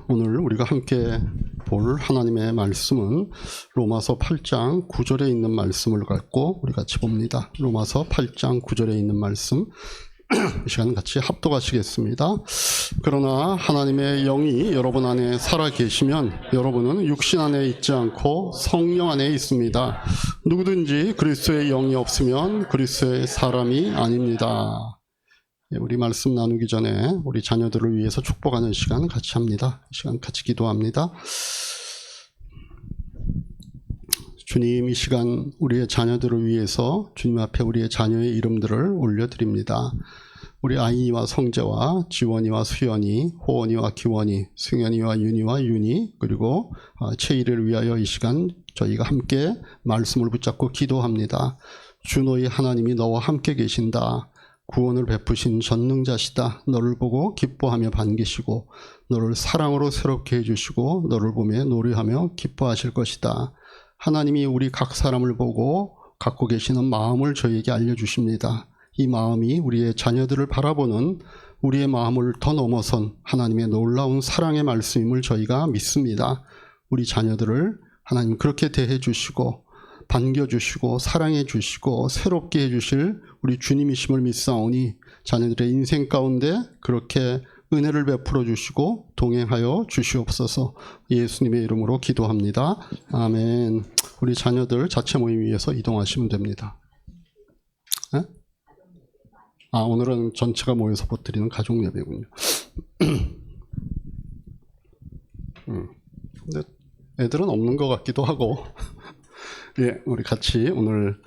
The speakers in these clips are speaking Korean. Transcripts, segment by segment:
오늘 우리가 함께 볼 하나님의 말씀은 로마서 8장 9절에 있는 말씀을 갖고 우리 같이 봅니다. 로마서 8장 9절에 있는 말씀 이 시간 같이 합독하시겠습니다. 그러나 하나님의 영이 여러분 안에 살아 계시면 여러분은 육신 안에 있지 않고 성령 안에 있습니다. 누구든지 그리스도의 영이 없으면 그리스도의 사람이 아닙니다. 우리 말씀 나누기 전에 우리 자녀들을 위해서 축복하는 시간 같이 합니다. 이 시간 같이 기도합니다. 주님, 이 시간 우리의 자녀들을 위해서 주님 앞에 우리의 자녀의 이름들을 올려드립니다. 우리 아이와 성재와 지원이와 수연이, 호원이와 기원이, 승현이와 윤이와 윤이, 그리고 채이를 위하여 이 시간 저희가 함께 말씀을 붙잡고 기도합니다. 주 너희 하나님이 너와 함께 계신다. 구원을 베푸신 전능자시다. 너를 보고 기뻐하며 반기시고 너를 사랑으로 새롭게 해주시고 너를 보며 노래하며 기뻐하실 것이다. 하나님이 우리 각 사람을 보고 갖고 계시는 마음을 저희에게 알려주십니다. 이 마음이 우리의 자녀들을 바라보는 우리의 마음을 더 넘어선 하나님의 놀라운 사랑의 말씀임을 저희가 믿습니다. 우리 자녀들을 하나님 그렇게 대해 주시고 반겨주시고 사랑해 주시고 새롭게 해주실 우리 주님이심을 믿사오니 자녀들의 인생 가운데 그렇게 은혜를 베풀어 주시고 동행하여 주시옵소서. 예수님의 이름으로 기도합니다. 아멘. 우리 자녀들 자체 모임 위에서 이동하시면 됩니다. 네? 오늘은 전체가 모여서 드리는 가족 예배군요. 근데 애들은 없는 것 같기도 하고 예, 우리 같이 오늘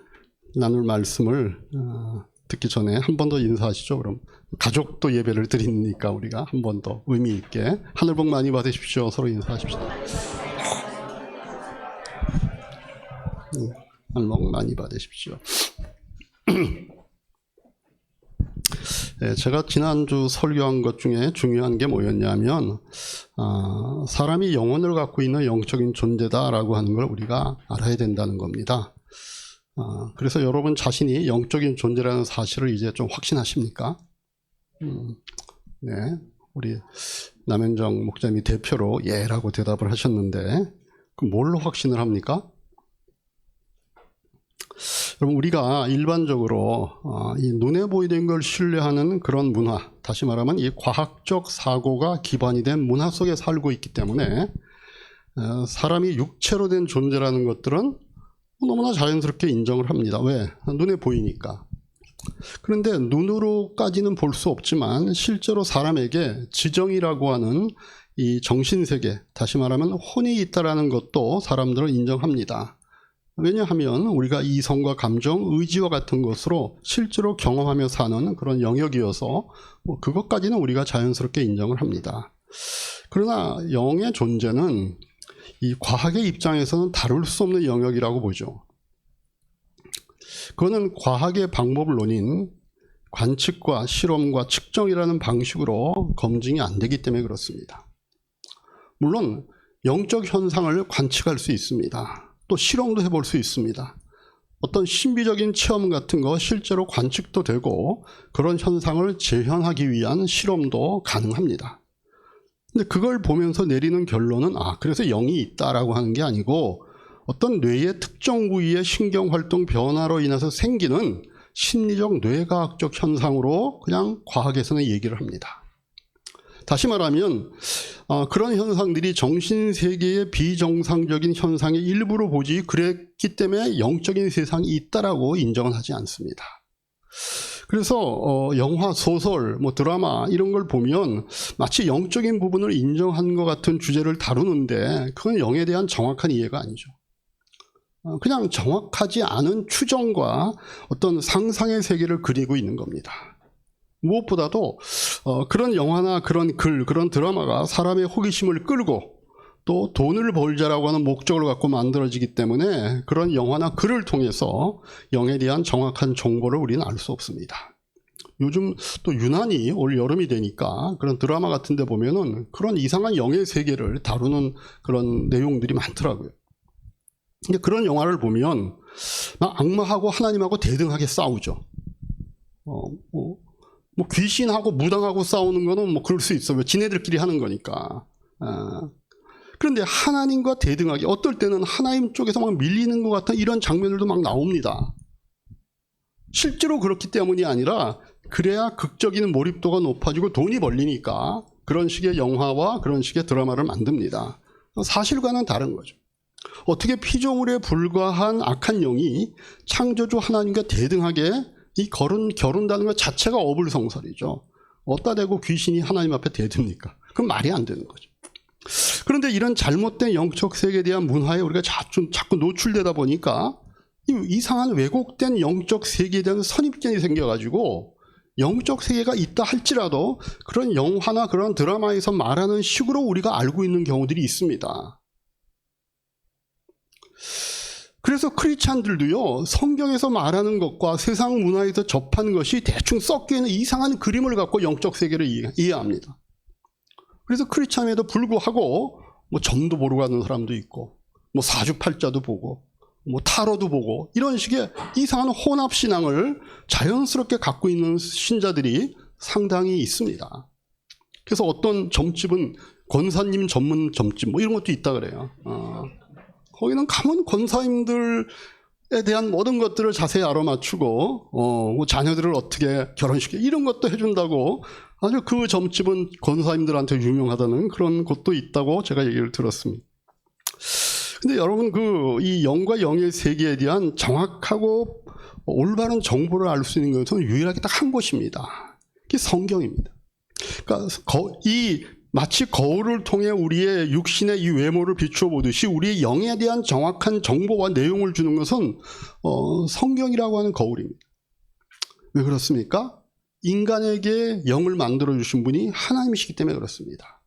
나눌 말씀을 듣기 전에 한 번 더 인사하시죠. 그럼 가족도 예배를 드리니까 우리가 한 번 더 의미 있게 하늘 복 많이 받으십시오. 서로 인사하십시오. 하늘 복 많이 받으십시오. 네, 제가 지난주 설교한 것 중에 중요한 게 뭐였냐면 사람이 영혼을 갖고 있는 영적인 존재다라고 하는 걸 우리가 알아야 된다는 겁니다. 그래서 여러분 자신이 영적인 존재라는 사실을 이제 좀 확신하십니까? 네, 우리 남현정 목사님이 대표로 예라고 대답을 하셨는데 그럼 뭘로 확신을 합니까? 여러분 우리가 일반적으로 이 눈에 보이는 걸 신뢰하는 그런 문화, 다시 말하면 이 과학적 사고가 기반이 된 문화 속에 살고 있기 때문에 사람이 육체로 된 존재라는 것들은 너무나 자연스럽게 인정을 합니다. 왜? 눈에 보이니까. 그런데 눈으로까지는 볼 수 없지만 실제로 사람에게 지정이라고 하는 이 정신세계, 다시 말하면 혼이 있다라는 것도 사람들은 인정합니다. 왜냐하면 우리가 이성과 감정, 의지와 같은 것으로 실제로 경험하며 사는 그런 영역이어서 그것까지는 우리가 자연스럽게 인정을 합니다. 그러나 영의 존재는 이 과학의 입장에서는 다룰 수 없는 영역이라고 보죠. 그거는 과학의 방법론인 관측과 실험과 측정이라는 방식으로 검증이 안 되기 때문에 그렇습니다. 물론 영적 현상을 관측할 수 있습니다. 또 실험도 해볼 수 있습니다. 어떤 신비적인 체험 같은 거 실제로 관측도 되고 그런 현상을 재현하기 위한 실험도 가능합니다. 근데 그걸 보면서 내리는 결론은 그래서 영이 있다라고 하는 게 아니고 어떤 뇌의 특정 부위의 신경활동 변화로 인해서 생기는 심리적 뇌과학적 현상으로 그냥 과학에서는 얘기를 합니다. 다시 말하면 그런 현상들이 정신세계의 비정상적인 현상의 일부로 보지 그랬기 때문에 영적인 세상이 있다라고 인정은 하지 않습니다. 그래서 영화, 소설, 드라마 이런 걸 보면 마치 영적인 부분을 인정한 것 같은 주제를 다루는데 그건 영에 대한 정확한 이해가 아니죠. 그냥 정확하지 않은 추정과 어떤 상상의 세계를 그리고 있는 겁니다. 무엇보다도 그런 영화나 그런 글, 그런 드라마가 사람의 호기심을 끌고 또 돈을 벌자라고 하는 목적을 갖고 만들어지기 때문에 그런 영화나 글을 통해서 영에 대한 정확한 정보를 우리는 알 수 없습니다. 요즘 또 유난히 올 여름이 되니까 그런 드라마 같은 데 보면은 그런 이상한 영의 세계를 다루는 그런 내용들이 많더라고요. 근데 그런 영화를 보면 악마하고 하나님하고 대등하게 싸우죠. 귀신하고 무당하고 싸우는 거는 그럴 수 있어요. 지네들끼리 하는 거니까. 그런데 하나님과 대등하게 어떨 때는 하나님 쪽에서 막 밀리는 것 같은 이런 장면들도 막 나옵니다. 실제로 그렇기 때문이 아니라 그래야 극적인 몰입도가 높아지고 돈이 벌리니까 그런 식의 영화와 그런 식의 드라마를 만듭니다. 사실과는 다른 거죠. 어떻게 피조물에 불과한 악한 영이 창조주 하나님과 대등하게 이 겨룬다는 것 자체가 어불성설이죠. 어디다 대고 귀신이 하나님 앞에 대듭니까? 그건 말이 안 되는 거죠. 그런데 이런 잘못된 영적 세계에 대한 문화에 우리가 자꾸 노출되다 보니까 이상한 왜곡된 영적 세계에 대한 선입견이 생겨가지고 영적 세계가 있다 할지라도 그런 영화나 그런 드라마에서 말하는 식으로 우리가 알고 있는 경우들이 있습니다. 그래서 크리스찬들도요, 성경에서 말하는 것과 세상 문화에서 접한 것이 대충 섞여 있는 이상한 그림을 갖고 영적 세계를 이해합니다. 그래서 크리스찬에도 불구하고 뭐 점도 보러 가는 사람도 있고, 뭐 사주팔자도 보고, 뭐 타로도 보고, 이런 식의 이상한 혼합 신앙을 자연스럽게 갖고 있는 신자들이 상당히 있습니다. 그래서 어떤 점집은 권사님 전문 점집 뭐 이런 것도 있다 그래요. 거기는 가면 권사님들에 대한 모든 것들을 자세히 알아맞추고 뭐 자녀들을 어떻게 결혼시켜 이런 것도 해준다고 아주 그 점집은 권사님들한테 유명하다는 그런 곳도 있다고 제가 얘기를 들었습니다. 근데 여러분 이 영과 영의 세계에 대한 정확하고 올바른 정보를 알 수 있는 것은 유일하게 딱 한 곳입니다. 그게 성경입니다. 그러니까 마치 거울을 통해 우리의 육신의 이 외모를 비추어 보듯이 우리의 영에 대한 정확한 정보와 내용을 주는 것은 성경이라고 하는 거울입니다. 왜 그렇습니까? 인간에게 영을 만들어 주신 분이 하나님이시기 때문에 그렇습니다.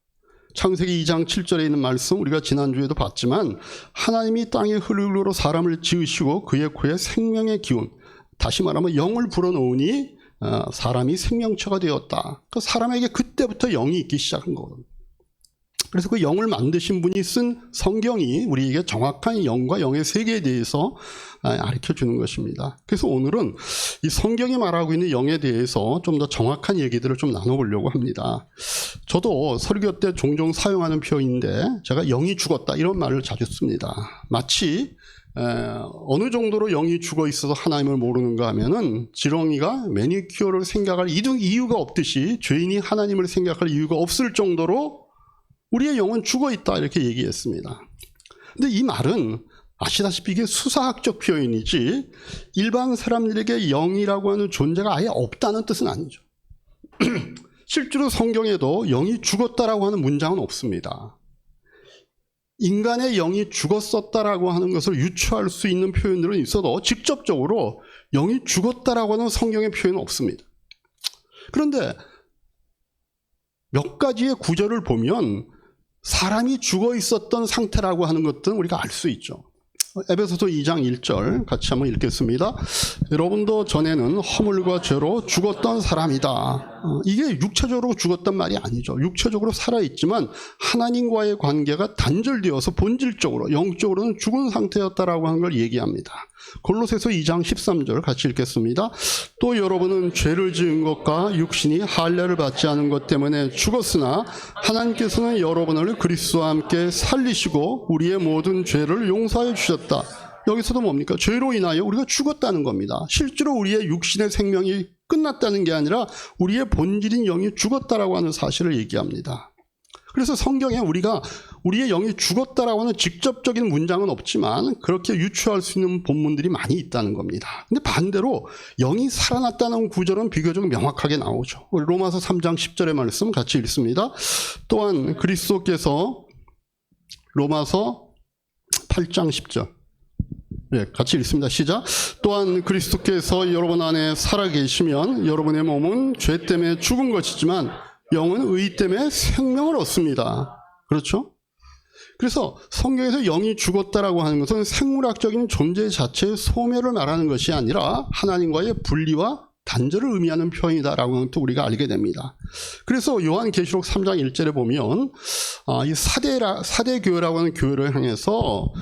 창세기 2장 7절에 있는 말씀 우리가 지난주에도 봤지만 하나님이 땅의 흙으로 사람을 지으시고 그의 코에 생명의 기운, 다시 말하면 영을 불어넣으니 사람이 생명체가 되었다. 그 사람에게 그때부터 영이 있기 시작한 거거든요. 그래서 그 영을 만드신 분이 쓴 성경이 우리에게 정확한 영과 영의 세계에 대해서 가르쳐주는 것입니다. 그래서 오늘은 이 성경이 말하고 있는 영에 대해서 좀 더 정확한 얘기들을 좀 나눠보려고 합니다. 저도 설교 때 종종 사용하는 표현인데 제가 영이 죽었다 이런 말을 자주 씁니다. 마치 어느 정도로 영이 죽어 있어서 하나님을 모르는가 하면은 지렁이가 매니큐어를 생각할 이유가 없듯이 죄인이 하나님을 생각할 이유가 없을 정도로 우리의 영은 죽어 있다 이렇게 얘기했습니다. 근데 이 말은 아시다시피 이게 수사학적 표현이지 일반 사람들에게 영이라고 하는 존재가 아예 없다는 뜻은 아니죠. 실제로 성경에도 영이 죽었다라고 하는 문장은 없습니다. 인간의 영이 죽었었다라고 하는 것을 유추할 수 있는 표현들은 있어도 직접적으로 영이 죽었다라고 하는 성경의 표현은 없습니다. 그런데 몇 가지의 구절을 보면 사람이 죽어 있었던 상태라고 하는 것들은 우리가 알 수 있죠. 에베소서 2장 1절 같이 한번 읽겠습니다. 여러분도 전에는 허물과 죄로 죽었던 사람이다. 이게 육체적으로 죽었단 말이 아니죠. 육체적으로 살아있지만 하나님과의 관계가 단절되어서 본질적으로 영적으로는 죽은 상태였다라고 하는 걸 얘기합니다. 골로새서 2장 13절 같이 읽겠습니다. 또 여러분은 죄를 지은 것과 육신이 할례를 받지 않은 것 때문에 죽었으나 하나님께서는 여러분을 그리스도와 함께 살리시고 우리의 모든 죄를 용서해 주셨다. 여기서도 뭡니까? 죄로 인하여 우리가 죽었다는 겁니다. 실제로 우리의 육신의 생명이 끝났다는 게 아니라 우리의 본질인 영이 죽었다라고 하는 사실을 얘기합니다. 그래서 성경에 우리의 영이 죽었다라고 하는 직접적인 문장은 없지만 그렇게 유추할 수 있는 본문들이 많이 있다는 겁니다. 근데 반대로 영이 살아났다는 구절은 비교적 명확하게 나오죠. 우리 로마서 3장 10절의 말씀 같이 읽습니다. 또한 그리스도께서 로마서 8장 10절 같이 읽습니다. 시작. 또한 그리스도께서 여러분 안에 살아계시면 여러분의 몸은 죄 때문에 죽은 것이지만 영은 의 때문에 생명을 얻습니다. 그렇죠? 그래서 성경에서 영이 죽었다라고 하는 것은 생물학적인 존재 자체의 소멸을 말하는 것이 아니라 하나님과의 분리와 단절을 의미하는 표현이다라고 하는 것도 우리가 알게 됩니다. 그래서 요한계시록 3장 1절에 보면 이 사대교회라고 하는 교회를 향해서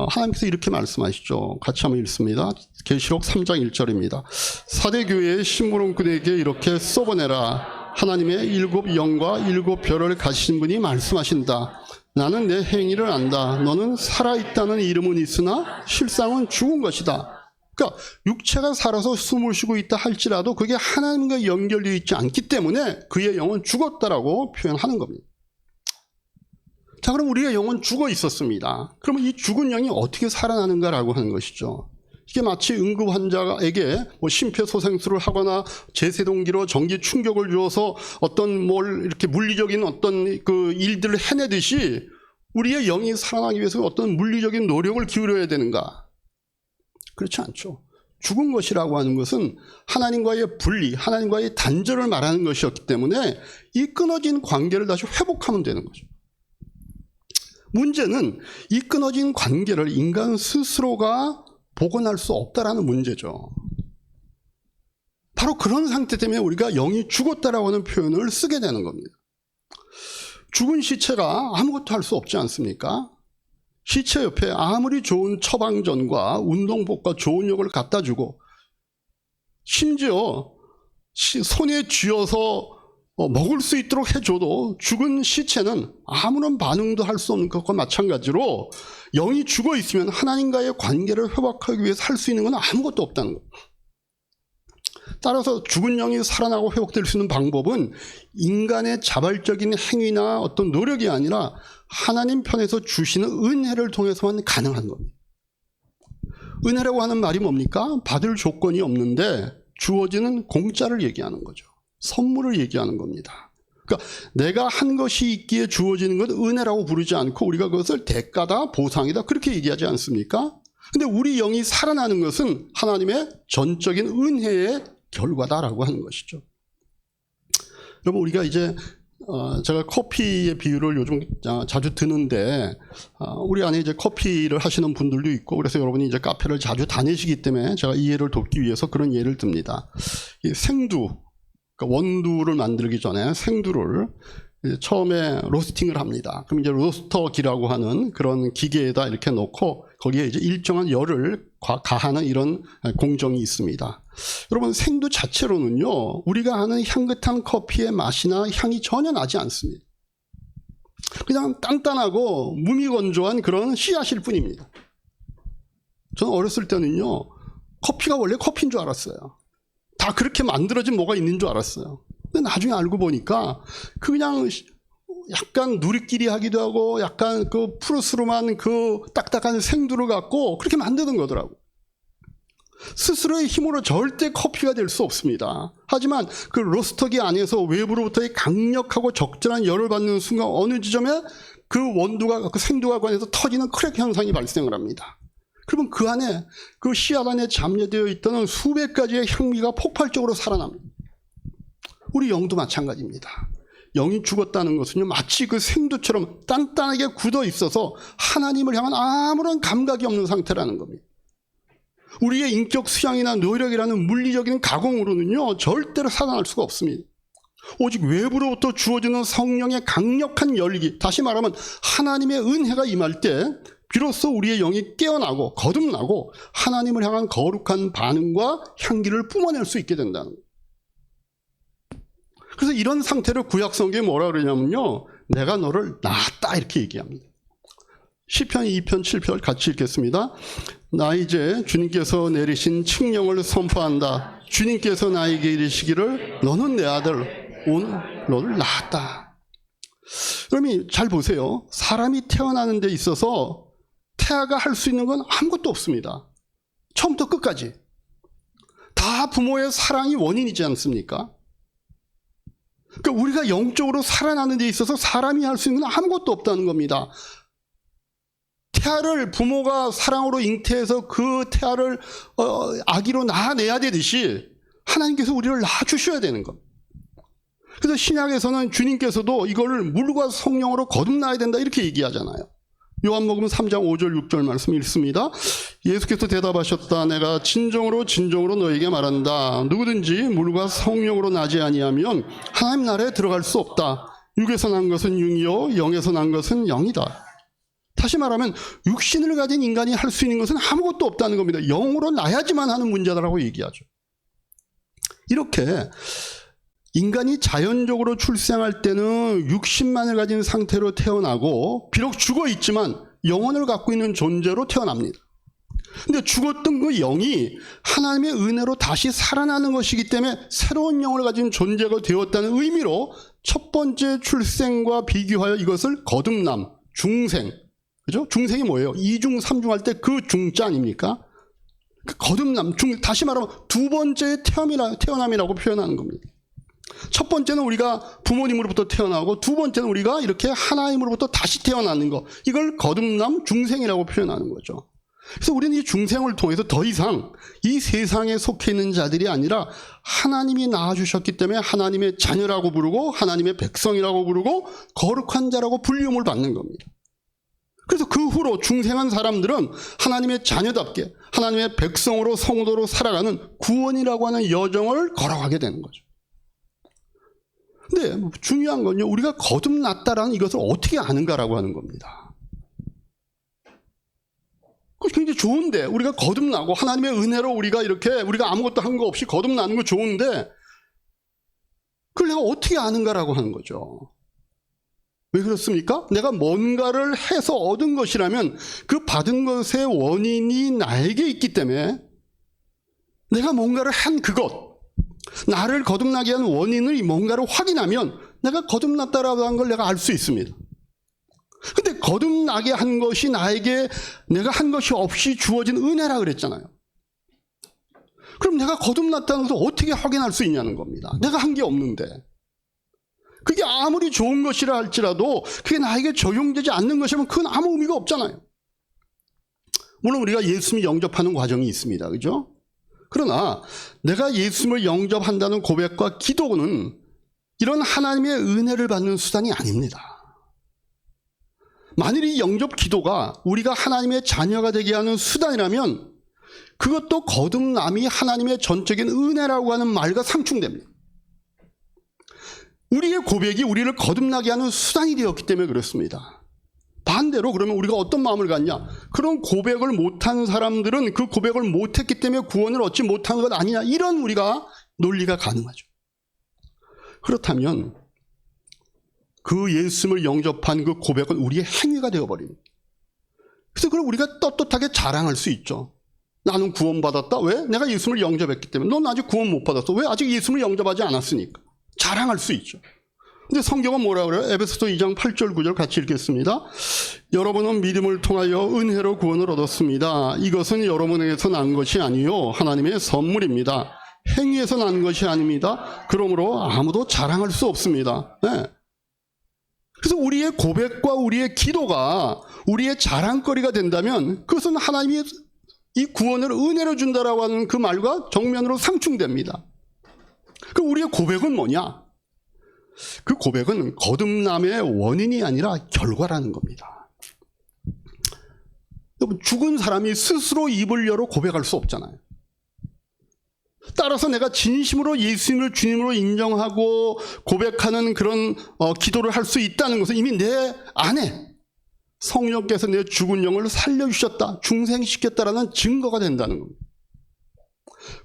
하나님께서 이렇게 말씀하시죠. 같이 한번 읽습니다. 계시록 3장 1절입니다. 사대교회의 심부름꾼에게 이렇게 써보내라. 하나님의 일곱 영과 일곱 별을 가지신 분이 말씀하신다. 나는 내 행위를 안다. 너는 살아있다는 이름은 있으나 실상은 죽은 것이다. 그러니까 육체가 살아서 숨을 쉬고 있다 할지라도 그게 하나님과 연결되어 있지 않기 때문에 그의 영은 죽었다라고 표현하는 겁니다. 자, 그럼 우리의 영은 죽어 있었습니다. 그러면 이 죽은 영이 어떻게 살아나는가라고 하는 것이죠. 이게 마치 응급 환자에게 심폐소생술을 하거나 제세동기로 전기 충격을 주어서 어떤 이렇게 물리적인 어떤 그 일들을 해내듯이 우리의 영이 살아나기 위해서 어떤 물리적인 노력을 기울여야 되는가? 그렇지 않죠. 죽은 것이라고 하는 것은 하나님과의 분리, 하나님과의 단절을 말하는 것이었기 때문에 이 끊어진 관계를 다시 회복하면 되는 거죠. 문제는 이 끊어진 관계를 인간 스스로가 복원할 수 없다라는 문제죠. 바로 그런 상태 때문에 우리가 영이 죽었다라고 하는 표현을 쓰게 되는 겁니다. 죽은 시체가 아무것도 할 수 없지 않습니까? 시체 옆에 아무리 좋은 처방전과 운동복과 좋은 약을 갖다 주고 심지어 손에 쥐어서 먹을 수 있도록 해줘도 죽은 시체는 아무런 반응도 할 수 없는 것과 마찬가지로 영이 죽어 있으면 하나님과의 관계를 회복하기 위해서 할 수 있는 건 아무것도 없다는 것. 따라서 죽은 영이 살아나고 회복될 수 있는 방법은 인간의 자발적인 행위나 어떤 노력이 아니라 하나님 편에서 주시는 은혜를 통해서만 가능한 겁니다. 은혜라고 하는 말이 뭡니까? 받을 조건이 없는데 주어지는 공짜를 얘기하는 거죠. 선물을 얘기하는 겁니다. 그러니까 내가 한 것이 있기에 주어지는 것 은혜라고 부르지 않고 우리가 그것을 대가다, 보상이다 그렇게 얘기하지 않습니까? 근데 우리 영이 살아나는 것은 하나님의 전적인 은혜의 결과다라고 하는 것이죠. 여러분, 우리가 이제 제가 커피의 비유를 요즘 자주 드는데 우리 안에 이제 커피를 하시는 분들도 있고 그래서 여러분이 이제 카페를 자주 다니시기 때문에 제가 이해를 돕기 위해서 그런 예를 듭니다. 이 생두, 그러니까 원두를 만들기 전에 생두를 처음에 로스팅을 합니다. 그럼 이제 로스터기라고 하는 그런 기계에다 이렇게 놓고 거기에 이제 일정한 열을 가하는 이런 공정이 있습니다. 여러분, 생두 자체로는요, 우리가 하는 향긋한 커피의 맛이나 향이 전혀 나지 않습니다. 그냥 단단하고 무미건조한 그런 씨앗일 뿐입니다. 저는 어렸을 때는요, 커피가 원래 커피인 줄 알았어요. 다 그렇게 만들어진 뭐가 있는 줄 알았어요. 근데 나중에 알고 보니까 그냥 약간 누리끼리 하기도 하고 약간 그 푸르스름한 그 딱딱한 생두를 갖고 그렇게 만드는 거더라고. 스스로의 힘으로 절대 커피가 될 수 없습니다. 하지만 그 로스터기 안에서 외부로부터의 강력하고 적절한 열을 받는 순간 어느 지점에 그 원두가 그 생두가 관해서 터지는 크랙 현상이 발생을 합니다. 그러면 그 안에 그 씨앗 안에 잠재되어 있던 수백 가지의 향미가 폭발적으로 살아납니다. 우리 영도 마찬가지입니다. 영이 죽었다는 것은요, 마치 그 생두처럼 단단하게 굳어 있어서 하나님을 향한 아무런 감각이 없는 상태라는 겁니다. 우리의 인격 수양이나 노력이라는 물리적인 가공으로는요, 절대로 살아날 수가 없습니다. 오직 외부로부터 주어지는 성령의 강력한 열기, 다시 말하면 하나님의 은혜가 임할 때 비로소 우리의 영이 깨어나고 거듭나고 하나님을 향한 거룩한 반응과 향기를 뿜어낼 수 있게 된다는 거예요. 그래서 이런 상태를 구약 성경에 뭐라 그러냐면요, 내가 너를 낳았다 이렇게 얘기합니다. 시편 2편 7편 같이 읽겠습니다. 나 이제 주님께서 내리신 칙령을 선포한다. 주님께서 나에게 이르시기를 너는 내 아들 오늘 너를 낳았다. 그러면 잘 보세요. 사람이 태어나는 데 있어서 태아가 할 수 있는 건 아무것도 없습니다. 처음부터 끝까지 다 부모의 사랑이 원인이지 않습니까? 그러니까 우리가 영적으로 살아나는 데 있어서 사람이 할 수 있는 건 아무것도 없다는 겁니다. 태아를 부모가 사랑으로 잉태해서 그 태아를 아기로 낳아내야 되듯이 하나님께서 우리를 낳아주셔야 되는 겁니다. 그래서 신약에서는 주님께서도 이걸 물과 성령으로 거듭나야 된다 이렇게 얘기하잖아요. 요한복음 3장 5절 6절 말씀 읽습니다. 예수께서 대답하셨다. 내가 진정으로 너에게 말한다. 누구든지 물과 성령으로 나지 아니하면 하나님 나라에 들어갈 수 없다. 육에서 난 것은 육이요 영에서 난 것은 영이다. 다시 말하면 육신을 가진 인간이 할 수 있는 것은 아무것도 없다는 겁니다. 영으로 나야지만 하는 문제다라고 얘기하죠. 이렇게 인간이 자연적으로 출생할 때는 육신만을 가진 상태로 태어나고 비록 죽어 있지만 영혼을 갖고 있는 존재로 태어납니다. 근데 죽었던 그 영이 하나님의 은혜로 다시 살아나는 것이기 때문에 새로운 영을 가진 존재가 되었다는 의미로 첫 번째 출생과 비교하여 이것을 거듭남, 중생, 그죠? 중생이 뭐예요? 이중, 삼중 할 때 그 중자 아닙니까? 그 거듭남, 다시 말하면 두 번째의 태어남이라고 표현하는 겁니다. 첫 번째는 우리가 부모님으로부터 태어나고 두 번째는 우리가 이렇게 하나님으로부터 다시 태어나는 거, 이걸 거듭남, 중생이라고 표현하는 거죠. 그래서 우리는 이 중생을 통해서 더 이상 이 세상에 속해 있는 자들이 아니라 하나님이 낳아주셨기 때문에 하나님의 자녀라고 부르고 하나님의 백성이라고 부르고 거룩한 자라고 불리움을 받는 겁니다. 그래서 그 후로 중생한 사람들은 하나님의 자녀답게 하나님의 백성으로 성도로 살아가는 구원이라고 하는 여정을 걸어가게 되는 거죠. 근데 중요한 건요, 우리가 거듭났다라는 이것을 어떻게 아는가라고 하는 겁니다. 그것이 굉장히 좋은데, 우리가 거듭나고 하나님의 은혜로 우리가 아무것도 한 거 없이 거듭나는 거 좋은데 그걸 내가 어떻게 아는가라고 하는 거죠. 왜 그렇습니까? 내가 뭔가를 해서 얻은 것이라면 그 받은 것의 원인이 나에게 있기 때문에 내가 뭔가를 한 그것, 나를 거듭나게 한 원인을 뭔가를 확인하면 내가 거듭났다라고 하는 걸 내가 알 수 있습니다. 근데 거듭나게 한 것이 나에게 내가 한 것이 없이 주어진 은혜라 그랬잖아요. 그럼 내가 거듭났다는 것을 어떻게 확인할 수 있냐는 겁니다. 내가 한 게 없는데. 그게 아무리 좋은 것이라 할지라도 그게 나에게 적용되지 않는 것이면 그건 아무 의미가 없잖아요. 물론 우리가 예수님을 영접하는 과정이 있습니다. 그죠? 그러나 내가 예수님을 영접한다는 고백과 기도는 이런 하나님의 은혜를 받는 수단이 아닙니다. 만일 이 영접 기도가 우리가 하나님의 자녀가 되게 하는 수단이라면 그것도 거듭남이 하나님의 전적인 은혜라고 하는 말과 상충됩니다. 우리의 고백이 우리를 거듭나게 하는 수단이 되었기 때문에 그렇습니다. 반대로 그러면 우리가 어떤 마음을 갖냐? 그런 고백을 못한 사람들은 그 고백을 못했기 때문에 구원을 얻지 못한 것 아니냐? 이런 우리가 논리가 가능하죠. 그렇다면 그 예수님을 영접한 그 고백은 우리의 행위가 되어버립니다. 그래서 그걸 우리가 떳떳하게 자랑할 수 있죠. 나는 구원받았다. 왜? 내가 예수님을 영접했기 때문에. 넌 아직 구원 못 받았어. 왜? 아직 예수님을 영접하지 않았으니까. 자랑할 수 있죠. 근데 성경은 뭐라 그래요? 에베소서 2장 8절 9절 같이 읽겠습니다. 여러분은 믿음을 통하여 은혜로 구원을 얻었습니다. 이것은 여러분에게서 난 것이 아니요 하나님의 선물입니다. 행위에서 난 것이 아닙니다. 그러므로 아무도 자랑할 수 없습니다. 네. 그래서 우리의 고백과 우리의 기도가 우리의 자랑거리가 된다면 그것은 하나님이 이 구원을 은혜로 준다라고 하는 그 말과 정면으로 상충됩니다. 그 우리의 고백은 뭐냐? 그 고백은 거듭남의 원인이 아니라 결과라는 겁니다. 여러분, 죽은 사람이 스스로 입을 열어 고백할 수 없잖아요. 따라서 내가 진심으로 예수님을 주님으로 인정하고 고백하는 그런 기도를 할 수 있다는 것은 이미 내 안에 성령께서 내 죽은 영을 살려주셨다, 중생시켰다라는 증거가 된다는 겁니다.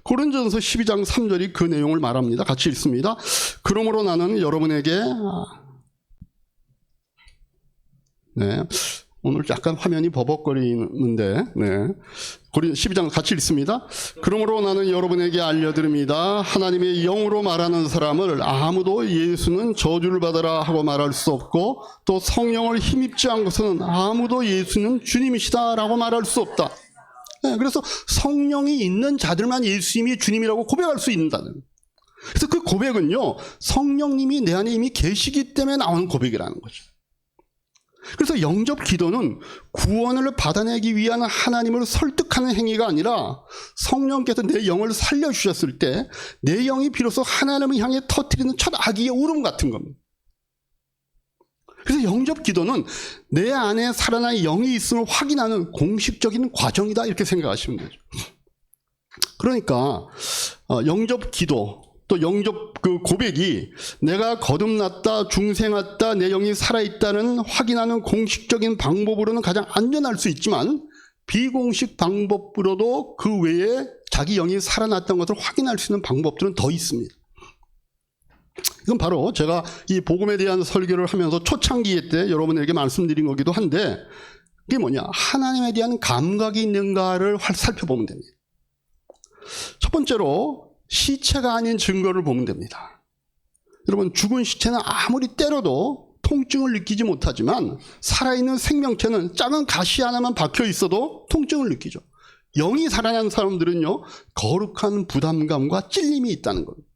고린도전서 12장 3절이 그 내용을 말합니다. 같이 읽습니다. 그러므로 나는 여러분에게 오늘 약간 화면이 버벅거리는데 12장 같이 읽습니다. 그러므로 나는 여러분에게 알려드립니다. 하나님의 영으로 말하는 사람을 아무도 예수는 저주를 받아라 하고 말할 수 없고 또 성령을 힘입지 않고서는 아무도 예수는 주님이시다라고 말할 수 없다. 그래서 성령이 있는 자들만 예수님이 주님이라고 고백할 수 있다는. 그래서 그 고백은요, 성령님이 내 안에 이미 계시기 때문에 나오는 고백이라는 거죠. 그래서 영접 기도는 구원을 받아내기 위한 하나님을 설득하는 행위가 아니라 성령께서 내 영을 살려주셨을 때 내 영이 비로소 하나님을 향해 터뜨리는 첫 아기의 울음 같은 겁니다. 그래서 영접 기도는 내 안에 살아난 영이 있음을 확인하는 공식적인 과정이다, 이렇게 생각하시면 되죠. 그러니까 영접 기도 또 영접 그 고백이 내가 거듭났다, 중생했다, 내 영이 살아있다는 확인하는 공식적인 방법으로는 가장 안전할 수 있지만 비공식 방법으로도 그 외에 자기 영이 살아났다는 것을 확인할 수 있는 방법들은 더 있습니다. 이건 바로 제가 이 복음에 대한 설교를 하면서 초창기 때 여러분에게 말씀드린 거기도 한데, 그게 뭐냐, 하나님에 대한 감각이 있는가를 살펴보면 됩니다. 첫 번째로 시체가 아닌 증거를 보면 됩니다. 여러분, 죽은 시체는 아무리 때려도 통증을 느끼지 못하지만 살아있는 생명체는 작은 가시 하나만 박혀 있어도 통증을 느끼죠. 영이 살아난 사람들은요, 거룩한 부담감과 찔림이 있다는 겁니다.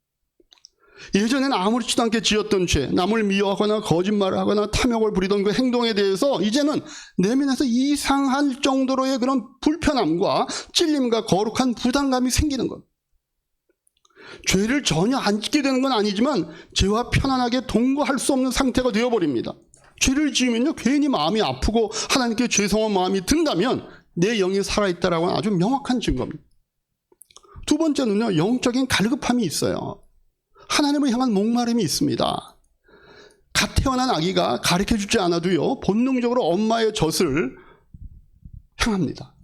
예전에는 아무렇지도 않게 지었던 죄, 남을 미워하거나 거짓말을 하거나 탐욕을 부리던 그 행동에 대해서 이제는 내면에서 이상할 정도로의 그런 불편함과 찔림과 거룩한 부담감이 생기는 겁니다. 죄를 전혀 안 짓게 되는 건 아니지만 죄와 편안하게 동거할 수 없는 상태가 되어버립니다. 죄를 지으면요, 괜히 마음이 아프고 하나님께 죄송한 마음이 든다면 내 영이 살아있다라고 하는 아주 명확한 증거입니다. 두 번째는요, 영적인 갈급함이 있어요. 하나님을 향한 목마름이 있습니다. 갓 태어난 아기가 가르쳐주지 않아도요, 본능적으로 엄마의 젖을 향합니다.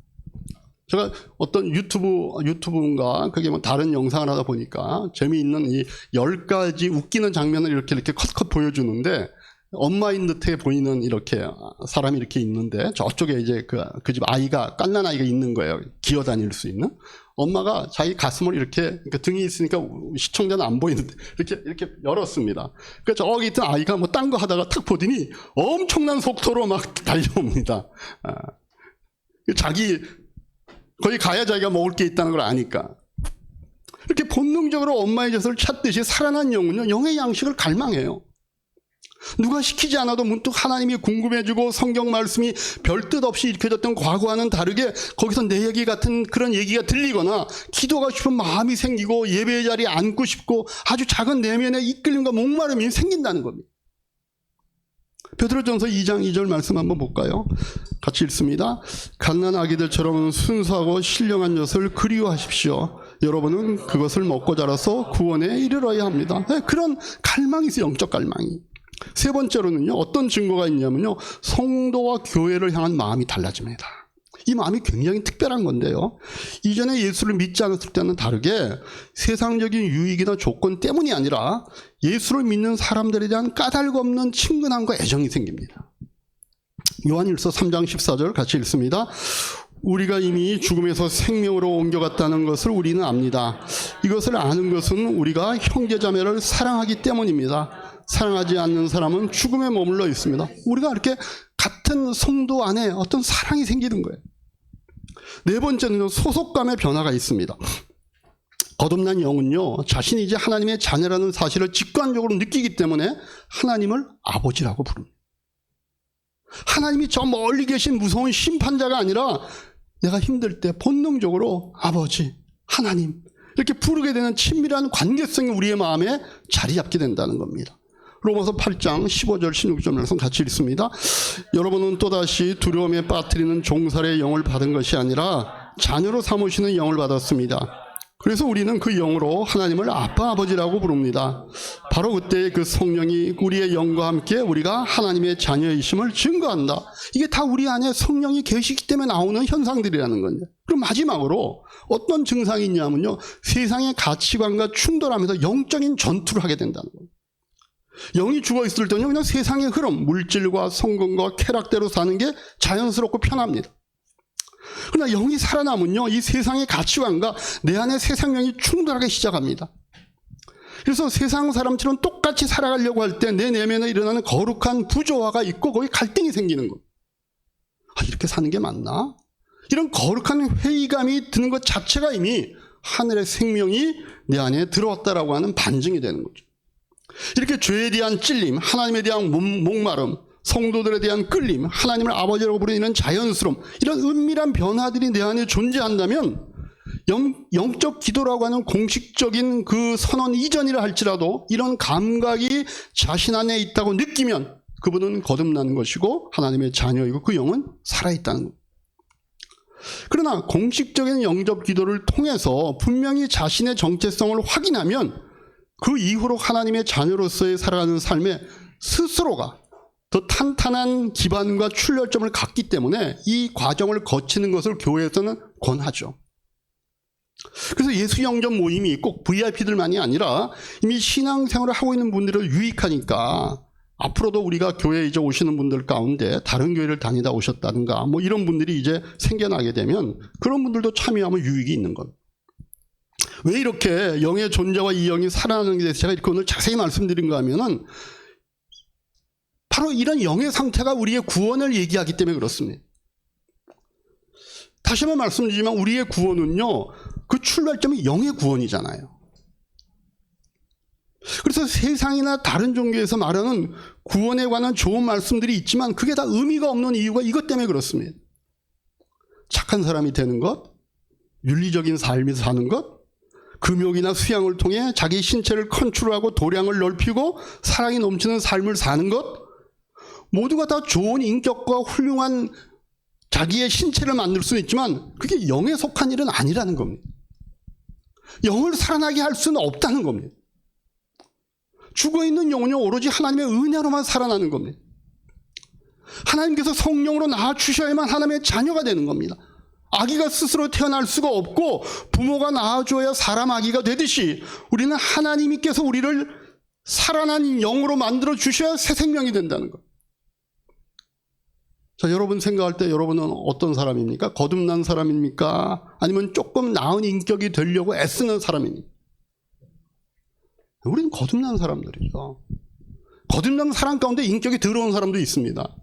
제가 어떤 유튜브인가 그게 뭐 다른 영상을 하다 보니까 재미있는 이 10가지 웃기는 장면을 이렇게 컷컷 보여주는데, 엄마인 듯해 보이는 이렇게 사람이 이렇게 있는데 저쪽에 이제 그 집 아이가, 갓난 아이가 있는 거예요. 기어다닐 수 있는. 엄마가 자기 가슴을 이렇게, 그러니까 등이 있으니까 시청자는 안 보이는데 이렇게 열었습니다. 그러니까 저기 있던 아이가 뭐 딴 거 하다가 탁 보더니 엄청난 속도로 막 달려옵니다. 거기 가야 자기가 먹을 게 있다는 걸 아니까. 이렇게 본능적으로 엄마의 젖을 찾듯이 살아난 영은요, 영의 양식을 갈망해요. 누가 시키지 않아도 문득 하나님이 궁금해지고 성경 말씀이 별뜻 없이 읽혀졌던 과거와는 다르게 거기서 내 얘기 같은 그런 얘기가 들리거나 기도가 싶은 마음이 생기고 예배의 자리에 앉고 싶고 아주 작은 내면의 이끌림과 목마름이 생긴다는 겁니다. 베드로전서 2장 2절 말씀 한번 볼까요? 같이 읽습니다. 갓난 아기들처럼 순수하고 신령한 젖을 그리워하십시오. 여러분은 그것을 먹고 자라서 구원에 이르러야 합니다. 그런 갈망이 있어요. 영적 갈망이. 세 번째로는요, 어떤 증거가 있냐면요, 성도와 교회를 향한 마음이 달라집니다. 이 마음이 굉장히 특별한 건데요, 이전에 예수를 믿지 않았을 때는 다르게 세상적인 유익이나 조건 때문이 아니라 예수를 믿는 사람들에 대한 까닭 없는 친근함과 애정이 생깁니다. 요한일서 3장 14절 같이 읽습니다. 우리가 이미 죽음에서 생명으로 옮겨갔다는 것을 우리는 압니다. 이것을 아는 것은 우리가 형제자매를 사랑하기 때문입니다. 사랑하지 않는 사람은 죽음에 머물러 있습니다. 우리가 이렇게 같은 성도 안에 어떤 사랑이 생기는 거예요. 네 번째는 소속감의 변화가 있습니다. 거듭난 영은요, 자신이 이제 하나님의 자녀라는 사실을 직관적으로 느끼기 때문에 하나님을 아버지라고 부릅니다. 하나님이 저 멀리 계신 무서운 심판자가 아니라 내가 힘들 때 본능적으로 아버지, 하나님 이렇게 부르게 되는 친밀한 관계성이 우리의 마음에 자리 잡게 된다는 겁니다. 로마서 8장 15절 16절 말씀 같이 읽습니다. 여러분은 또다시 두려움에 빠뜨리는 종살의 영을 받은 것이 아니라 자녀로 삼으시는 영을 받았습니다. 그래서 우리는 그 영으로 하나님을 아빠 아버지라고 부릅니다. 바로 그때 그 성령이 우리의 영과 함께 우리가 하나님의 자녀이심을 증거한다. 이게 다 우리 안에 성령이 계시기 때문에 나오는 현상들이라는 건데. 그럼 마지막으로 어떤 증상이 있냐면요, 세상의 가치관과 충돌하면서 영적인 전투를 하게 된다는 거예요. 영이 죽어있을 때는 그냥 세상의 흐름, 물질과 성공과 쾌락대로 사는 게 자연스럽고 편합니다. 그러나 영이 살아남으면요, 이 세상의 가치관과 내 안의 새 생명이 충돌하기 시작합니다. 그래서 세상 사람처럼 똑같이 살아가려고 할 때 내 내면에 일어나는 거룩한 부조화가 있고 거기 갈등이 생기는 거예요. 이렇게 사는 게 맞나? 이런 거룩한 회의감이 드는 것 자체가 이미 하늘의 생명이 내 안에 들어왔다라고 하는 반증이 되는 거죠. 이렇게 죄에 대한 찔림, 하나님에 대한 목마름, 성도들에 대한 끌림, 하나님을 아버지라고 부르는 자연스러움, 이런 은밀한 변화들이 내 안에 존재한다면 영적 기도라고 하는 공식적인 그 선언 이전이라 할지라도 이런 감각이 자신 안에 있다고 느끼면 그분은 거듭나는 것이고 하나님의 자녀이고 그 영은 살아있다는 것. 그러나 공식적인 영적 기도를 통해서 분명히 자신의 정체성을 확인하면 그 이후로 하나님의 자녀로서의 살아가는 삶에 스스로가 더 탄탄한 기반과 출발점을 갖기 때문에 이 과정을 거치는 것을 교회에서는 권하죠. 그래서 예수 영접 모임이 꼭 VIP들만이 아니라 이미 신앙생활을 하고 있는 분들을 유익하니까 앞으로도 우리가 교회에 이제 오시는 분들 가운데 다른 교회를 다니다 오셨다든가 뭐 이런 분들이 이제 생겨나게 되면 그런 분들도 참여하면 유익이 있는 것. 왜 이렇게 영의 존재와 이 영이 살아나는 게 대해서 제가 이렇게 오늘 자세히 말씀드린가 하면은 바로 이런 영의 상태가 우리의 구원을 얘기하기 때문에 그렇습니다. 다시 한번 말씀드리지만 우리의 구원은요, 그 출발점이 영의 구원이잖아요. 그래서 세상이나 다른 종교에서 말하는 구원에 관한 좋은 말씀들이 있지만 그게 다 의미가 없는 이유가 이것 때문에 그렇습니다. 착한 사람이 되는 것, 윤리적인 삶을 사는 것, 금욕이나 수양을 통해 자기 신체를 컨트롤하고 도량을 넓히고 사랑이 넘치는 삶을 사는 것, 모두가 다 좋은 인격과 훌륭한 자기의 신체를 만들 수는 있지만 그게 영에 속한 일은 아니라는 겁니다. 영을 살아나게 할 수는 없다는 겁니다. 죽어있는 영은요 오로지 하나님의 은혜로만 살아나는 겁니다. 하나님께서 성령으로 낳아주셔야만 하나님의 자녀가 되는 겁니다. 아기가 스스로 태어날 수가 없고 부모가 낳아줘야 사람 아기가 되듯이 우리는 하나님께서 우리를 살아난 영으로 만들어 주셔야 새 생명이 된다는 것. 자, 여러분 생각할 때 여러분은 어떤 사람입니까? 거듭난 사람입니까? 아니면 조금 나은 인격이 되려고 애쓰는 사람입니까? 우리는 거듭난 사람들이죠. 거듭난 사람 가운데 인격이 더러운 사람도 있습니다.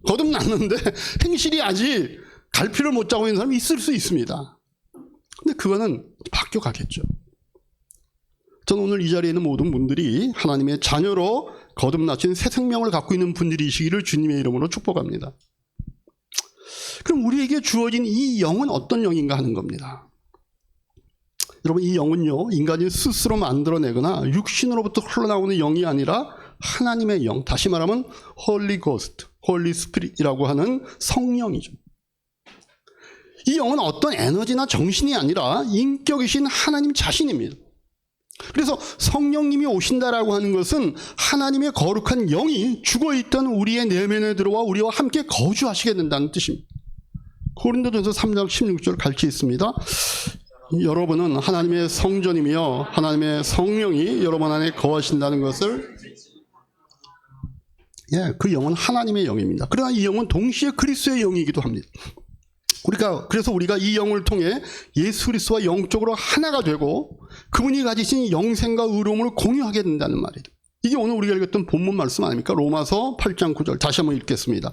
거듭났는데 행실이 아직 갈피를 못 잡고 있는 사람이 있을 수 있습니다. 근데 그거는 바뀌어가겠죠. 저는 오늘 이 자리에 있는 모든 분들이 하나님의 자녀로 거듭나신 새 생명을 갖고 있는 분들이시기를 주님의 이름으로 축복합니다. 그럼 우리에게 주어진 이 영은 어떤 영인가 하는 겁니다. 여러분, 이 영은요 인간이 스스로 만들어내거나 육신으로부터 흘러나오는 영이 아니라 하나님의 영, 다시 말하면 홀리 고스트, 홀리 스피릿이라고 하는 성령이죠. 이 영은 어떤 에너지나 정신이 아니라 인격이신 하나님 자신입니다. 그래서 성령님이 오신다라고 하는 것은 하나님의 거룩한 영이 죽어있던 우리의 내면에 들어와 우리와 함께 거주하시게 된다는 뜻입니다. 고린도전서 3장 16절 같이 있습니다. 여러분은 하나님의 성전이며 하나님의 성령이 여러분 안에 거하신다는 것을, 그 영은 하나님의 영입니다. 그러나 이 영은 동시에 그리스도의 영이기도 합니다. 그래서 우리가 이 영을 통해 예수 그리스도와 영적으로 하나가 되고 그분이 가지신 영생과 의로움을 공유하게 된다는 말이에요. 이게 오늘 우리가 읽었던 본문 말씀 아닙니까? 로마서 8장 9절 다시 한번 읽겠습니다.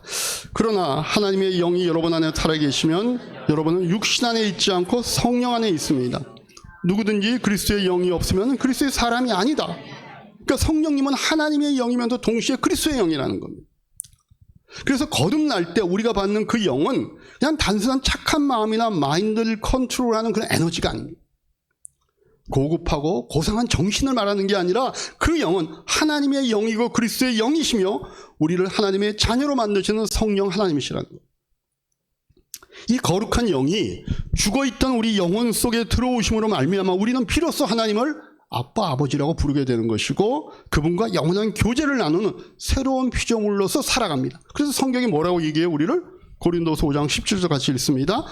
그러나 하나님의 영이 여러분 안에 살아계시면 여러분은 육신 안에 있지 않고 성령 안에 있습니다. 누구든지 그리스도의 영이 없으면 그리스도의 사람이 아니다. 그러니까 성령님은 하나님의 영이면서 동시에 그리스도의 영이라는 겁니다. 그래서 거듭날 때 우리가 받는 그 영은 그냥 단순한 착한 마음이나 마인드를 컨트롤하는 그런 에너지가 아닙니다. 고급하고 고상한 정신을 말하는 게 아니라 그 영은 하나님의 영이고 그리스도의 영이시며 우리를 하나님의 자녀로 만드시는 성령 하나님이시라는 거예요. 이 거룩한 영이 죽어있던 우리 영혼 속에 들어오심으로 말미암아 우리는 비로소 하나님을 아빠 아버지라고 부르게 되는 것이고 그분과 영원한 교제를 나누는 새로운 피조물로서 살아갑니다. 그래서 성경이 뭐라고 얘기해요? 우리를 고린도서 5장 17절 같이 읽습니다.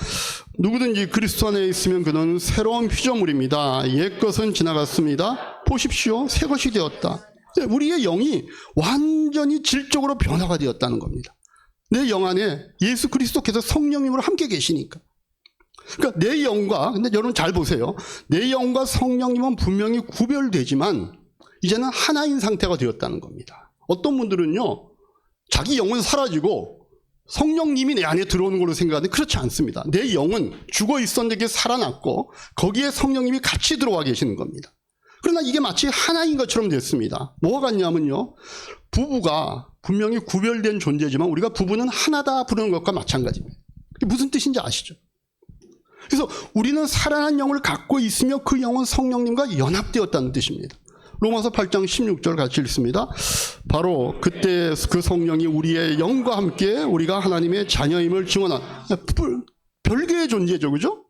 누구든지 그리스도 안에 있으면 그는 새로운 피조물입니다. 옛것은 지나갔습니다. 보십시오, 새 것이 되었다. 우리의 영이 완전히 질적으로 변화가 되었다는 겁니다. 내 영 안에 예수 그리스도께서 성령님으로 함께 계시니까. 그러니까 내 영과, 근데 여러분 잘 보세요. 내 영과 성령님은 분명히 구별되지만 이제는 하나인 상태가 되었다는 겁니다. 어떤 분들은요, 자기 영은 사라지고 성령님이 내 안에 들어오는 걸로 생각하는데 그렇지 않습니다. 내 영은 죽어 있었는데 그게 살아났고 거기에 성령님이 같이 들어와 계시는 겁니다. 그러나 이게 마치 하나인 것처럼 됐습니다. 뭐가 같냐면요, 부부가 분명히 구별된 존재지만 우리가 부부는 하나다 부르는 것과 마찬가지입니다. 그게 무슨 뜻인지 아시죠? 그래서 우리는 살아난 영을 갖고 있으며 그 영은 성령님과 연합되었다는 뜻입니다. 로마서 8장 16절 같이 읽습니다. 바로 그때 그 성령이 우리의 영과 함께 우리가 하나님의 자녀임을 증언한 별개의 존재죠, 그죠?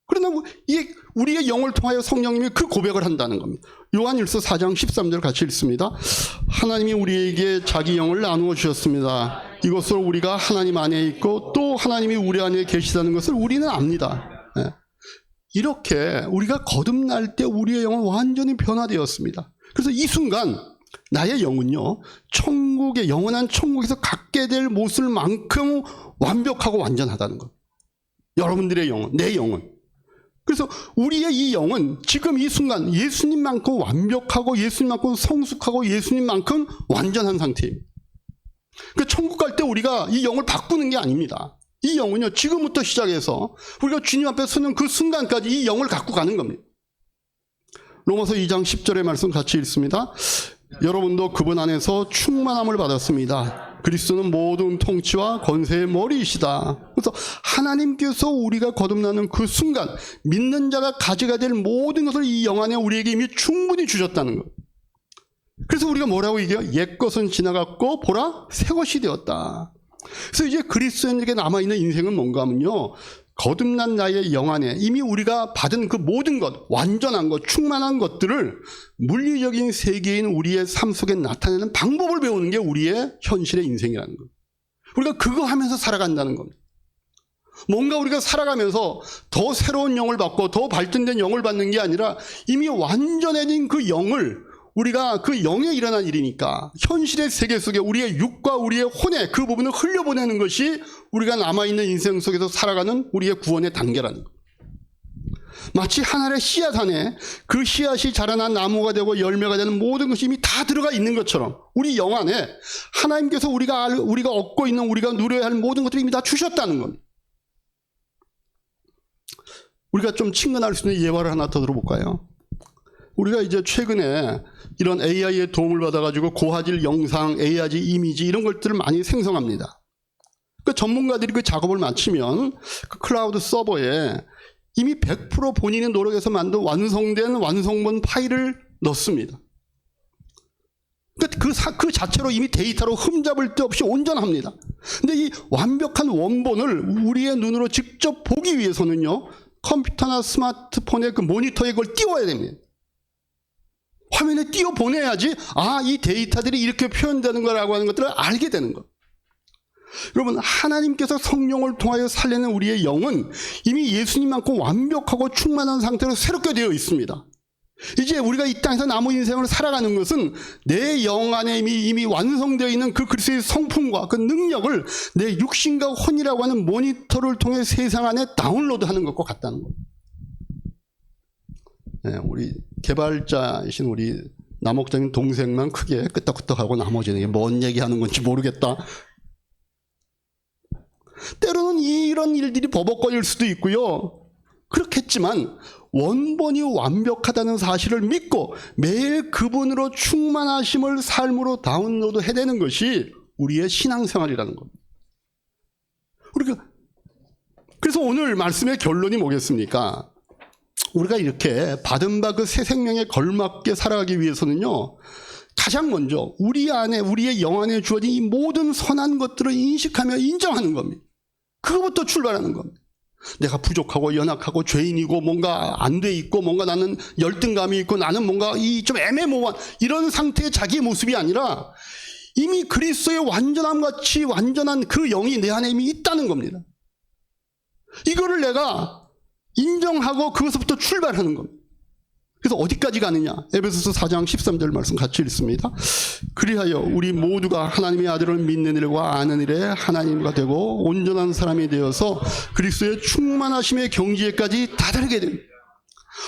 그러나 이게 우리의 영을 통하여 성령님이 그 고백을 한다는 겁니다. 요한일서 4장 13절 같이 읽습니다. 하나님이 우리에게 자기 영을 나누어 주셨습니다. 이것으로 우리가 하나님 안에 있고 또 하나님이 우리 안에 계시다는 것을 우리는 압니다. 이렇게 우리가 거듭날 때 우리의 영은 완전히 변화되었습니다. 그래서 이 순간 나의 영은요, 천국의 영원한 천국에서 갖게 될 모습만큼 완벽하고 완전하다는 것. 여러분들의 영은, 내 영은. 그래서 우리의 이 영은 지금 이 순간 예수님만큼 완벽하고 예수님만큼 성숙하고 예수님만큼 완전한 상태입니다. 그러니까 천국 갈 때 우리가 이 영을 바꾸는 게 아닙니다. 이 영은요, 지금부터 시작해서 우리가 주님 앞에 서는 그 순간까지 이 영을 갖고 가는 겁니다. 로마서 2장 10절의 말씀 같이 읽습니다. 여러분도 그분 안에서 충만함을 받았습니다. 그리스도는 모든 통치와 권세의 머리이시다. 그래서 하나님께서 우리가 거듭나는 그 순간 믿는 자가 가져가야 될 모든 것을 이 영 안에 우리에게 이미 충분히 주셨다는 거예요. 그래서 우리가 뭐라고 얘기해요? 옛 것은 지나갔고 보라 새 것이 되었다. 그래서 이제 그리스도인에게 남아있는 인생은 뭔가 하면요, 거듭난 나의 영 안에 이미 우리가 받은 그 모든 것, 완전한 것, 충만한 것들을 물리적인 세계인 우리의 삶 속에 나타내는 방법을 배우는 게 우리의 현실의 인생이라는 거예요. 우리가 그거 하면서 살아간다는 겁니다. 뭔가 우리가 살아가면서 더 새로운 영을 받고 더 발전된 영을 받는 게 아니라 이미 완전해진 그 영을 우리가 그 영에 일어난 일이니까 현실의 세계 속에 우리의 육과 우리의 혼의 그 부분을 흘려보내는 것이 우리가 남아있는 인생 속에서 살아가는 우리의 구원의 단계라는 것. 마치 하늘의 씨앗 안에 그 씨앗이 자라난 나무가 되고 열매가 되는 모든 것이 이미 다 들어가 있는 것처럼 우리 영 안에 하나님께서 우리가 얻고 있는 우리가 누려야 할 모든 것들이 이미 다 주셨다는 겁니다. 우리가 좀 친근할 수 있는 예화를 하나 더 들어볼까요? 우리가 이제 최근에 이런 AI의 도움을 받아가지고 고화질 영상, AI의 이미지 이런 것들을 많이 생성합니다. 그 전문가들이 그 작업을 마치면 그 클라우드 서버에 이미 100% 본인의 노력에서 만든 완성된 완성본 파일을 넣습니다. 그 자체로 이미 데이터로 흠잡을 데 없이 온전합니다. 근데 이 완벽한 원본을 우리의 눈으로 직접 보기 위해서는요, 컴퓨터나 스마트폰의 그 모니터에 그걸 띄워야 됩니다. 화면에 띄워 보내야지 이 데이터들이 이렇게 표현되는 거라고 하는 것들을 알게 되는 것. 여러분, 하나님께서 성령을 통하여 살리는 우리의 영은 이미 예수님만큼 완벽하고 충만한 상태로 새롭게 되어 있습니다. 이제 우리가 이 땅에서 남은 인생을 살아가는 것은 내 영 안에 이미 완성되어 있는 그 그리스도의 성품과 그 능력을 내 육신과 혼이라고 하는 모니터를 통해 세상 안에 다운로드하는 것과 같다는 것. 네, 우리 개발자이신 우리 남목장님 동생만 크게 끄떡끄떡하고 나머지는 이게 뭔 얘기하는 건지 모르겠다. 때로는 이런 일들이 버벅거릴 수도 있고요. 그렇겠지만 원본이 완벽하다는 사실을 믿고 매일 그분으로 충만하심을 삶으로 다운로드 해내는 것이 우리의 신앙생활이라는 겁니다. 그래서 오늘 말씀의 결론이 뭐겠습니까? 우리가 이렇게 받은 바 그 새 생명에 걸맞게 살아가기 위해서는요, 가장 먼저 우리 안에, 우리의 영 안에 주어진 이 모든 선한 것들을 인식하며 인정하는 겁니다. 그것부터 출발하는 겁니다. 내가 부족하고 연약하고 죄인이고 뭔가 안 돼 있고 뭔가 나는 열등감이 있고 나는 뭔가 이 좀 애매모호한 이런 상태의 자기의 모습이 아니라 이미 그리스도의 완전함 같이 완전한 그 영이 내 안에 이미 있다는 겁니다. 이거를 내가 인정하고 그것부터 출발하는 겁니다. 그래서 어디까지 가느냐? 에베소서 4장 13절 말씀 같이 읽습니다. 그리하여 우리 모두가 하나님의 아들을 믿는 일과 아는 일에 하나님과 되고 온전한 사람이 되어서 그리스도의 충만하심의 경지에까지 다다르게 됩니다.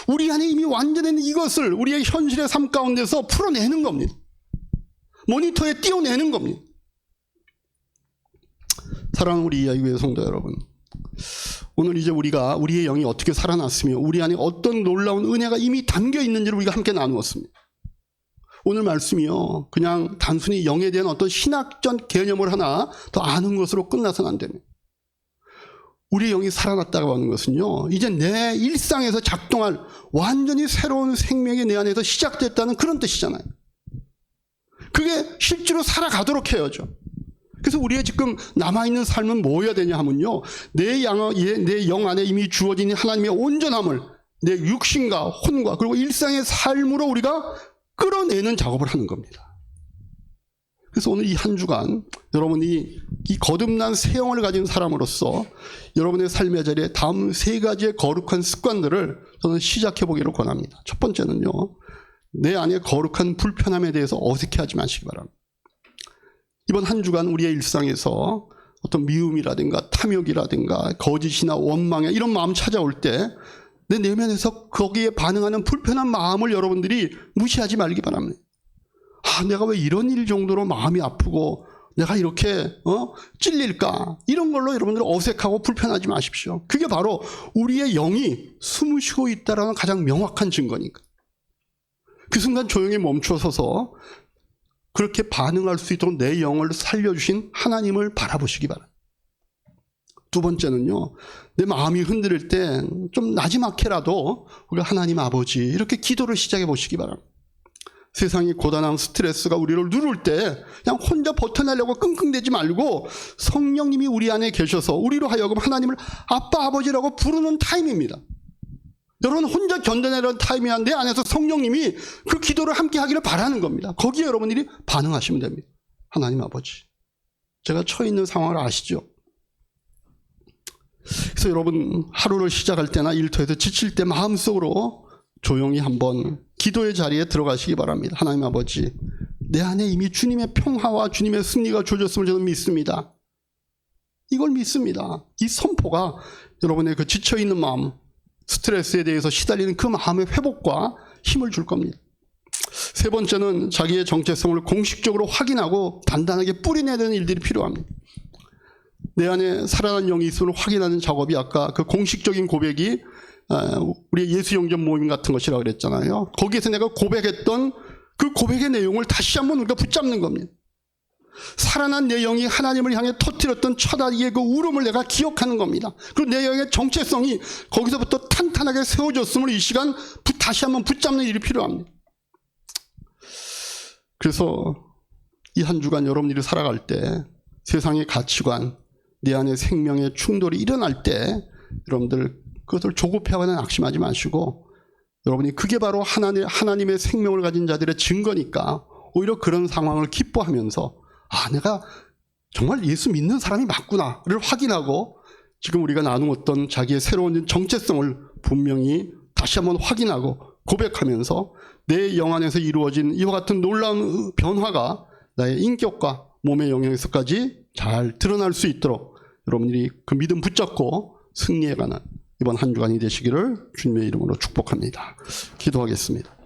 우리 안에 이미 완전한 이것을 우리의 현실의 삶 가운데서 풀어내는 겁니다. 모니터에 띄워내는 겁니다. 사랑하는 우리 이야기의 성도 여러분, 오늘 이제 우리가 우리의 영이 어떻게 살아났으며 우리 안에 어떤 놀라운 은혜가 이미 담겨 있는지를 우리가 함께 나누었습니다. 오늘 말씀이요, 그냥 단순히 영에 대한 어떤 신학적 개념을 하나 더 아는 것으로 끝나서는 안 됩니다. 우리의 영이 살아났다고 하는 것은요, 이제 내 일상에서 작동할 완전히 새로운 생명이 내 안에서 시작됐다는 그런 뜻이잖아요. 그게 실제로 살아가도록 해야죠. 그래서 우리의 지금 남아있는 삶은 뭐여야 되냐 하면요, 내 영 안에 이미 주어진 하나님의 온전함을 내 육신과 혼과 그리고 일상의 삶으로 우리가 끌어내는 작업을 하는 겁니다. 그래서 오늘 이 한 주간 여러분이 이 거듭난 새 영을 가진 사람으로서 여러분의 삶의 자리에 다음 세 가지의 거룩한 습관들을 저는 시작해 보기를 권합니다. 첫 번째는요, 내 안에 거룩한 불편함에 대해서 어색해하지 마시기 바랍니다. 이번 한 주간 우리의 일상에서 어떤 미움이라든가 탐욕이라든가 거짓이나 원망에 이런 마음 찾아올 때 내 내면에서 거기에 반응하는 불편한 마음을 여러분들이 무시하지 말기 바랍니다. 내가 왜 이런 일 정도로 마음이 아프고 내가 이렇게 찔릴까? 이런 걸로 여러분들 어색하고 불편하지 마십시오. 그게 바로 우리의 영이 숨을 쉬고 있다는 가장 명확한 증거니까. 그 순간 조용히 멈춰서서 그렇게 반응할 수 있도록 내 영을 살려주신 하나님을 바라보시기 바랍니다. 두 번째는요, 내 마음이 흔들릴 때 좀 나지막해라도 우리가 하나님 아버지 이렇게 기도를 시작해 보시기 바랍니다. 세상이 고단한 스트레스가 우리를 누를 때 그냥 혼자 버텨내려고 끙끙대지 말고 성령님이 우리 안에 계셔서 우리로 하여금 하나님을 아빠 아버지라고 부르는 타임입니다. 여러분 혼자 견뎌내는 타임이 내 안에서 성령님이 그 기도를 함께 하기를 바라는 겁니다. 거기에 여러분들이 반응하시면 됩니다. 하나님 아버지, 제가 처해 있는 상황을 아시죠? 그래서 여러분 하루를 시작할 때나 일터에서 지칠 때 마음속으로 조용히 한번 기도의 자리에 들어가시기 바랍니다. 하나님 아버지, 내 안에 이미 주님의 평화와 주님의 승리가 주어졌음을 저는 믿습니다. 이걸 믿습니다. 이 선포가 여러분의 그 지쳐있는 마음, 스트레스에 대해서 시달리는 그 마음의 회복과 힘을 줄 겁니다. 세 번째는 자기의 정체성을 공식적으로 확인하고 단단하게 뿌리내야 되는 일들이 필요합니다. 내 안에 살아난 영이 있음을 확인하는 작업이 아까 그 공식적인 고백이 우리 예수 영접 모임 같은 것이라고 그랬잖아요. 거기에서 내가 고백했던 그 고백의 내용을 다시 한번 우리가 붙잡는 겁니다. 살아난 내 영이 하나님을 향해 터뜨렸던 첫 아기의 그 울음을 내가 기억하는 겁니다. 그리고 내 영의 정체성이 거기서부터 탄탄하게 세워졌음을 이 시간 다시 한번 붙잡는 일이 필요합니다. 그래서 이 한 주간 여러분들이 살아갈 때 세상의 가치관, 내 안에 생명의 충돌이 일어날 때 여러분들 그것을 조급해하거나 낙심하지 마시고 여러분이 그게 바로 하나님의 생명을 가진 자들의 증거니까 오히려 그런 상황을 기뻐하면서 내가 정말 예수 믿는 사람이 맞구나를 확인하고 지금 우리가 나누었던 자기의 새로운 정체성을 분명히 다시 한번 확인하고 고백하면서 내 영 안에서 이루어진 이와 같은 놀라운 변화가 나의 인격과 몸의 영역에서까지 잘 드러날 수 있도록 여러분들이 그 믿음 붙잡고 승리해가는 이번 한 주간이 되시기를 주님의 이름으로 축복합니다. 기도하겠습니다.